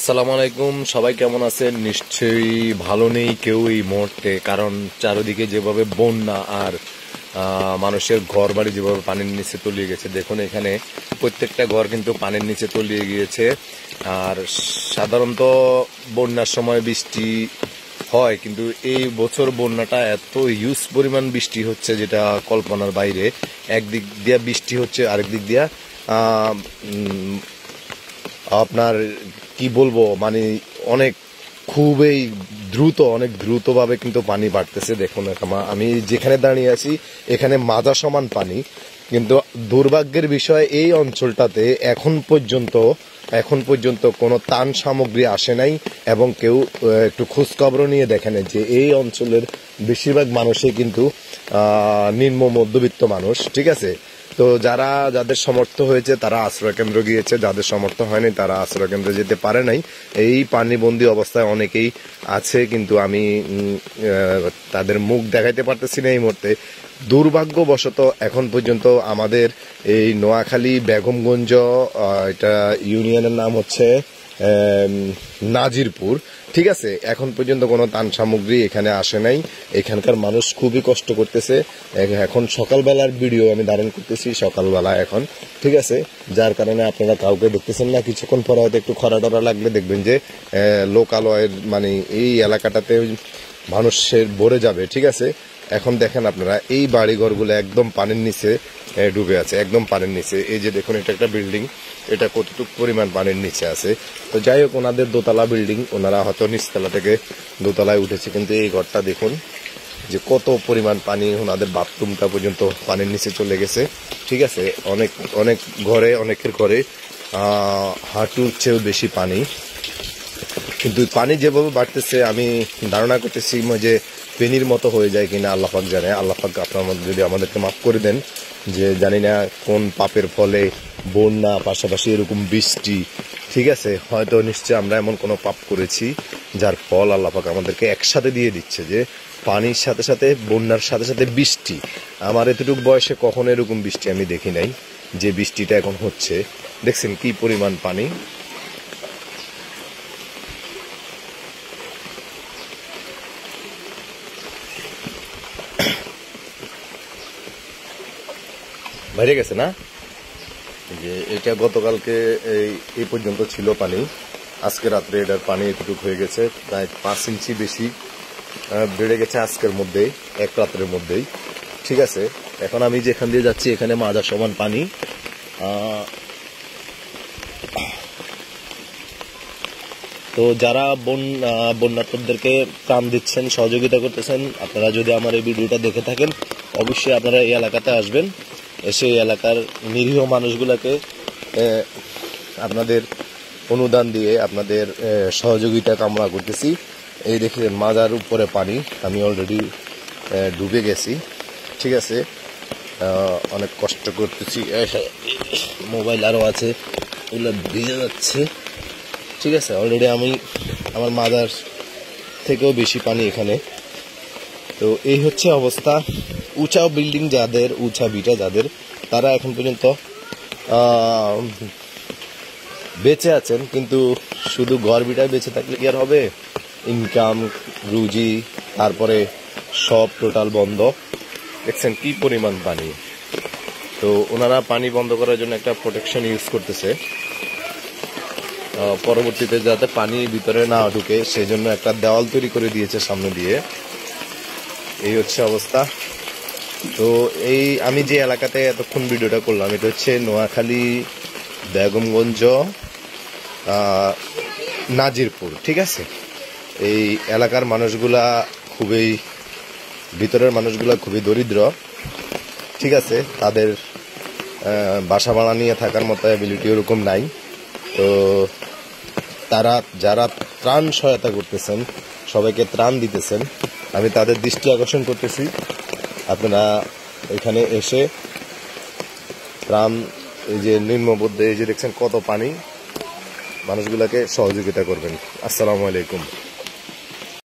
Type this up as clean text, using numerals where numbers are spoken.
আসসালামু আলাইকুম। সবাই কেমন আছেন? নিশ্চয়ই ভালো নেই কেউ এই মুহূর্তে, কারণ চারিদিকে যেভাবে বন্যা আর মানুষের ঘর বাড়ি যেভাবে পানির নিচে তলিয়ে গেছে। দেখুন এখানে প্রত্যেকটা ঘর কিন্তু পানির নিচে তলিয়ে গিয়েছে। আর সাধারণত বন্যার সময় বৃষ্টি হয়, কিন্তু এই বছর বন্যাটা এত হিউজ পরিমাণ বৃষ্টি হচ্ছে যেটা কল্পনার বাইরে। একদিক দিয়া বৃষ্টি হচ্ছে, আরেক দিক দিয়া আপনার কি বলবো, মানে অনেক অনেক দ্রুতভাবে কিন্তু পানি বাড়তেছে। দেখুন আমি যেখানে দাঁড়িয়ে আছি এখানে মাজা সমান পানি, কিন্তু দুর্ভাগ্যের বিষয় এই অঞ্চলটাতে এখন পর্যন্ত কোনো ত্রাণ সামগ্রী আসে নাই, এবং কেউ একটু খোঁজখবরও নিয়ে দেখেন যে এই অঞ্চলের বেশিরভাগ মানুষই কিন্তু নিম্ন মধ্যবিত্ত মানুষ। ঠিক আছে, তো যাদের সমর্থ হয়েছে তারা আশ্রয় কেন্দ্র গিয়েছে, যাদের সমর্থ হয়নি তারা আশ্রয় কেন্দ্রে যেতে পারে নাই। এই পানিবন্দী অবস্থায় অনেকেই আছে, কিন্তু আমি তাদের মুখ দেখাইতে পারতেছি না এই মুহূর্তে। দুর্ভাগ্যবশত এখন পর্যন্ত আমাদের এই নোয়াখালী বেগমগঞ্জ, এটা ইউনিয়নের নাম হচ্ছে নাজিরপুর। ঠিক আছে, এখন পর্যন্ত কোনো ত্রাণ সামগ্রী এখানে আসে নাই। এখানকার মানুষ খুবই কষ্ট করতেছে। এখন সকালবেলার ভিডিও আমি ধারণ করতেছি, সকালবেলা এখন। ঠিক আছে, যার কারণে আপনারা কাউকে দেখতেছেন না। কিছুক্ষণ পরে হয়তো একটু খরা টরা লাগলে দেখবেন যে লোকালয়ের মানে এই এলাকাটাতে মানুষের ভরে যাবে। ঠিক আছে, এখন দেখেন আপনারা এই বাড়িঘরগুলো একদম পানির নিচে ডুবে আছে, একদম পানির নিচে। এই যে দেখুন, এটা একটা বিল্ডিং, এটা কতটুকু পরিমাণ পানির নিচে আছে। তো যাই হোক, ওনাদের দোতলা বিল্ডিং, ওনারা হয়তো নিচতলা থেকে দোতলায় উঠেছে, কিন্তু এই ঘরটা দেখুন যে কত পরিমাণ পানি, ওনাদের বাথরুমটা পর্যন্ত পানির নিচে চলে গেছে। ঠিক আছে, অনেকের ঘরে হাঁটুর চেয়েও বেশি পানি। কিন্তু পানি যেভাবে বাড়তেছে আমি ধারণা করতেছি যে পেনির মতো হয়ে যায় কিনা আল্লাহ পাক জানে। আল্লাহ পাক আপনার মধ্যে যদি আমাদেরকে মাফ করে দেন, যে জানি না কোন পাপের ফলে বন্যা, পাশাপাশি এরকম বৃষ্টি। ঠিক আছে, হয়তো নিশ্চয় আমরা এমন কোনো পাপ করেছি যার ফল আল্লাহ পাক আমাদেরকে একসাথে দিয়ে দিচ্ছে, যে পানির সাথে সাথে বন্যার সাথে সাথে বৃষ্টি। আমার এতটুকু বয়সে কখনো এরকম বৃষ্টি আমি দেখি নাই, যে বৃষ্টিটা এখন হচ্ছে। দেখছেন কি পরিমাণ পানি। বাইরে গেছে না, যে এটা গতকালকে এই পর্যন্ত ছিল পানি। আজকে রাত্রে এটার পানি এতটুকু হয়ে গেছে, প্রায় 5 ইঞ্চি বেশি বেড়ে গেছে আজকের মধ্যেই, এক রাত্রের মধ্যেই। ঠিক আছে, এখন আমি যেখান দিয়ে যাচ্ছি এখানে মাজা সমান পানি। তো যারা বন্যার্থদেরকে ত্রাণ দিচ্ছেন, সহযোগিতা করতেছেন, আপনারা যদি আমার এই ভিডিওটা দেখে থাকেন, অবশ্যই আপনারা এই এলাকাতে আসবেন। এসে এই এলাকার নিরীহ মানুষগুলোকে আপনাদের অনুদান দিয়ে আপনাদের সহযোগিতা কামনা করতেছি। এই দেখেন মাজার উপরে পানি, আমি অলরেডি ডুবে গেছি। ঠিক আছে, অনেক কষ্ট করতেছি, মোবাইল আরও আছে, এগুলো ভিজে যাচ্ছে। ঠিক আছে, অলরেডি আমি আমার মাজার থেকেও বেশি পানি এখানে। তো এই হচ্ছে অবস্থা। উঁচা বিল্ডিং যাদের, উঁচা ভিটা যাদের, তারা এখন পর্যন্ত বেঁচে আছেন, কিন্তু শুধু ঘর ভিটায় বেঁচে থাকলে কি আর হবে? ইনকাম, রুজি, তারপরে সব টোটাল বন্ধ। দেখছেন কি পরিমাণ পানি। তো ওনারা পানি বন্ধ করার জন্য একটা প্রোটেকশন ইউজ করতেছে, পরবর্তীতে যাতে পানি ভিতরে না ঢুকে সেই জন্য একটা দেওয়াল তৈরি করে দিয়েছে সামনে দিয়ে। এই হচ্ছে অবস্থা। তো এই আমি যে এলাকাতে এতক্ষণ ভিডিওটা করলাম, এটা হচ্ছে নোয়াখালী বেগমগঞ্জ নাজিরপুর। ঠিক আছে, এই এলাকার মানুষগুলা ভিতরের মানুষগুলা খুবই দরিদ্র। ঠিক আছে, তাদের বাসা ভাড়া নিয়ে থাকার মতো অ্যাবিলিটি ওরকম নাই। তো যারা ত্রাণ সহায়তা করতেছেন, সবাইকে ত্রাণ দিতেছেন, আমি তাদের দৃষ্টি আকর্ষণ করতেছি, আপনারা এখানে এসে ত্রাণ, এই যে নিম্নবদ্ধ, এই যে দেখছেন কত পানি, মানুষগুলোকে সহযোগিতা করবেন। আসসালামু আলাইকুম।